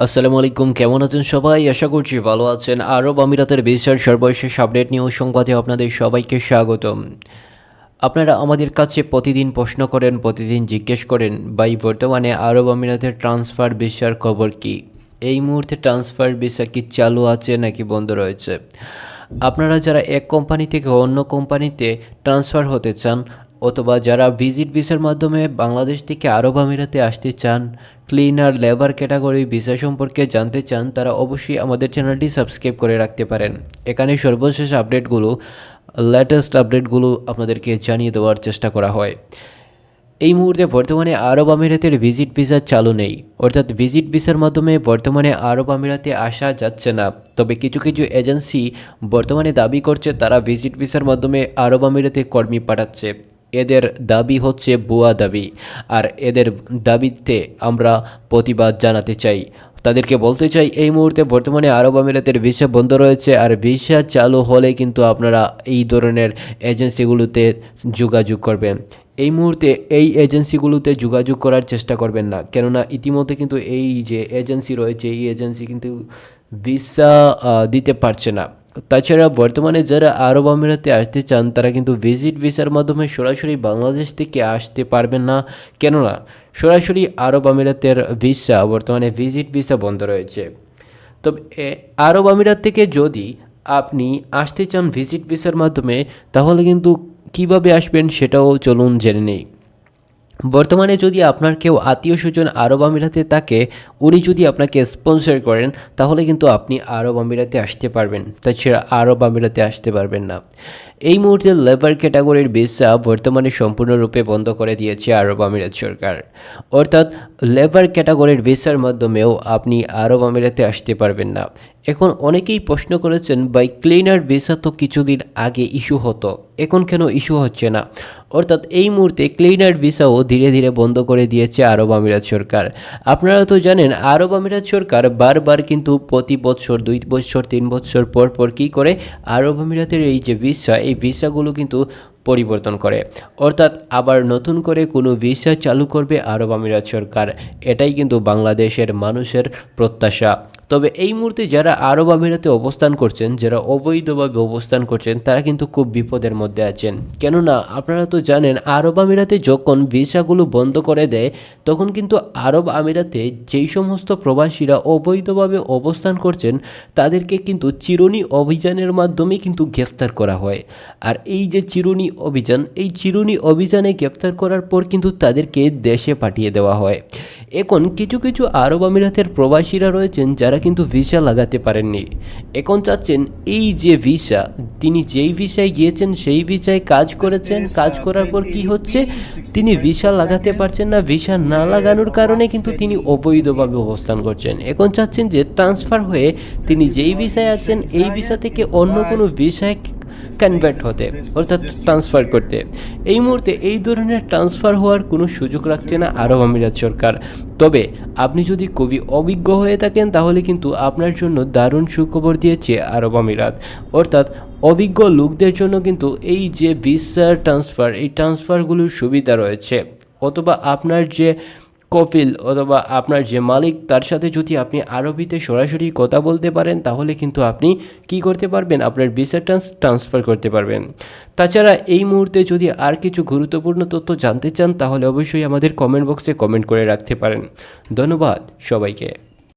আসসালামু আলাইকুম, কেমন আছেন সবাই? আশা করছি ভালো আছেন। আরব আমিরাতের ভিসার সর্বশেষ আপডেট নিউজ সংবাদে আপনাদের সবাইকে স্বাগতম। আপনারা আমাদের কাছে প্রতিদিন প্রশ্ন করেন, প্রতিদিন জিজ্ঞেস করেন, ভাই বর্তমানে আরব আমিরাতের ট্রান্সফার ভিসার খবর কি? এই মুহূর্তে ট্রান্সফার ভিসা কি চালু আছে নাকি বন্ধ রয়েছে? আপনারা যারা এক কোম্পানি থেকে অন্য কোম্পানিতে ট্রান্সফার হতে চান, অথবা যারা ভিজিট ভিসার মাধ্যমে বাংলাদেশ থেকে আরব আমিরাতে আসতে চান, ক্লিনার, লেবার ক্যাটাগরি ভিসা সম্পর্কে জানতে চান, তারা অবশ্যই আমাদের চ্যানেলটি সাবস্ক্রাইব করে রাখতে পারেন। এখানে সর্বশেষ আপডেটগুলো, লেটেস্ট আপডেটগুলো আপনাদেরকে জানিয়ে দেওয়ার চেষ্টা করা হয়। এই মুহূর্তে বর্তমানে আরব আমিরাতের ভিজিট ভিসা চালু নেই, অর্থাৎ ভিজিট ভিসার মাধ্যমে বর্তমানে আরব আমিরাতে আসা যাচ্ছে না। তবে কিছু কিছু এজেন্সি বর্তমানে দাবি করছে তারা ভিজিট ভিসার মাধ্যমে আরব আমিরাতে কর্মী পাঠাচ্ছে। এদের দাবি হচ্ছে ভুয়া দাবি, আর এদের দাবিতে আমরা প্রতিবাদ জানাতে চাই। তাদেরকে বলতে চাই, এই মুহূর্তে বর্তমানে আরব আমিরাতের ভিসা বন্ধ রয়েছে, আর ভিসা চালু হলে কিন্তু আপনারা এই ধরনের এজেন্সিগুলোতে যোগাযোগ করবেন। এই মুহূর্তে এই এজেন্সিগুলোতে যোগাযোগ করার চেষ্টা করবেন না, কেননা ইতিমধ্যে কিন্তু এই যে এজেন্সি রয়েছে, এই এজেন্সি কিন্তু ভিসা দিতে পারছে না। তাছাড়া বর্তমানে যারা আরব আমিরাতে আসতে চান তারা কিন্তু ভিজিট ভিসার মাধ্যমে সরাসরি বাংলাদেশ থেকে আসতে পারবেন না, কেননা সরাসরি আরব আমিরাতের ভিসা বর্তমানে ভিজিট ভিসা বন্ধ রয়েছে। তবে আরব আমিরাত থেকে যদি আপনি আসতে চান ভিজিট ভিসার মাধ্যমে, তাহলে কিন্তু কিভাবে আসবেন সেটাও চলুন জেনে নেই। বর্তমানে যদি আপনার কেউ আত্মীয় স্বজন আরব আমিরাতে থাকে, উনি যদি আপনাকে স্পন্সর করেন, তাহলে কিন্তু আপনি আরব আমিরাতে আসতে পারবেন, তাছাড়া আরব আমিরাতে আসতে পারবেন না। এই মুহূর্তে লেবার ক্যাটাগরির ভিসা বর্তমানে সম্পূর্ণরূপে বন্ধ করে দিয়েছে আরব আমিরাত সরকার, অর্থাৎ লেবার ক্যাটাগরির ভিসার মাধ্যমেও আপনি আরব আমিরাতে আসতে পারবেন না। এখন অনেকেই প্রশ্ন করেছেন, ভাই ক্লিনার ভিসা তো কিছুদিন আগে ইস্যু হতো, এখন কেন ইস্যু হচ্ছে না? অর্থাৎ এই মুহূর্তে ক্লিনার ভিসাও ধীরে ধীরে বন্ধ করে দিয়েছে আরব আমিরাত সরকার। আপনারা তো জানেন, আরব আমিরাত সরকার বারবার কিন্তু প্রতি বছর 2 বছর 3 বছর পর পর কী করে, আরব আমিরাতের এই যে ভিসা, এই ভিসাগুলো কিন্তু পরিবর্তন করে, অর্থাৎ আবার নতুন করে কোনো ভিসা চালু করবে আরব আমিরাত সরকার। এটাই কিন্তু বাংলাদেশের মানুষের প্রত্যাশা। তবে এই মুহূর্তে যারা আরব আমিরাতে অবস্থান করছেন, যারা অবৈধভাবে অবস্থান করছেন, তারা কিন্তু খুব বিপদের মধ্যে আছেন। কেননা আপনারা তো জানেন, আরব আমিরাতে যখন ভিসাগুলো বন্ধ করে দেয়, তখন কিন্তু আরব আমিরাতে যেই সমস্ত প্রবাসীরা অবৈধভাবে অবস্থান করছেন, তাদেরকে কিন্তু চিরুনি অভিযানের মাধ্যমে কিন্তু গ্রেফতার করা হয়। আর এই যে চিরুনি অভিযান, এই চিরুনি অভিযানে গ্রেফতার করার পর কিন্তু তাদেরকে দেশে পাঠিয়ে দেওয়া হয়। এখন কিছু কিছু আরব আমিরাতের প্রবাসীরা রয়েছেন যারা কিন্তু ভিসা লাগাতে পারেননি। এখন চাচ্ছেন এই যে ভিসা, তিনি যেই ভিসায় গিয়েছেন সেই ভিসায় কাজ করেছেন, কাজ করার পর কি হচ্ছে, তিনি ভিসা লাগাতে পারছেন না। ভিসা না লাগানোর কারণে কিন্তু তিনি অবৈধভাবে অবস্থান করছেন। এখন চাচ্ছেন যে ট্রান্সফার হয়ে তিনি যেই ভিসায় আছেন, এই ভিসা থেকে অন্য কোনো ভিসায় কনভার্ট হতে, অর্থাৎ ট্রান্সফার করতে। এই মুহূর্তে এই ধরনের ট্রান্সফার হওয়ার কোনো সুযোগ রাখছে না আরব আমিরাত সরকার। তবে আপনি যদি খুবই অভিজ্ঞ হয়ে থাকেন, তাহলে কিন্তু আপনার জন্য দারুণ সুখবর দিয়েছে আরব আমিরাত, অর্থাৎ অভিজ্ঞ লোকদের জন্য কিন্তু এই যে ভিসা ট্রান্সফার, এই ট্রান্সফারগুলোর সুবিধা রয়েছে। অথবা আপনার যে কফিল অথবা আপনার যে মালিক, তার সাথে যদি আপনি আরবিতে সরাসরি কথা বলতে পারেন, তাহলে কিন্তু আপনি কি করতে পারবেন, আপনার ভিসা ট্রান্সফার করতে পারবেন। তাছাড়া এই মুহূর্তে যদি আর কিছু গুরুত্বপূর্ণ তথ্য জানতে চান, তাহলে অবশ্যই আমাদের কমেন্ট বক্সে কমেন্ট করে রাখতে পারেন। ধন্যবাদ সবাইকে।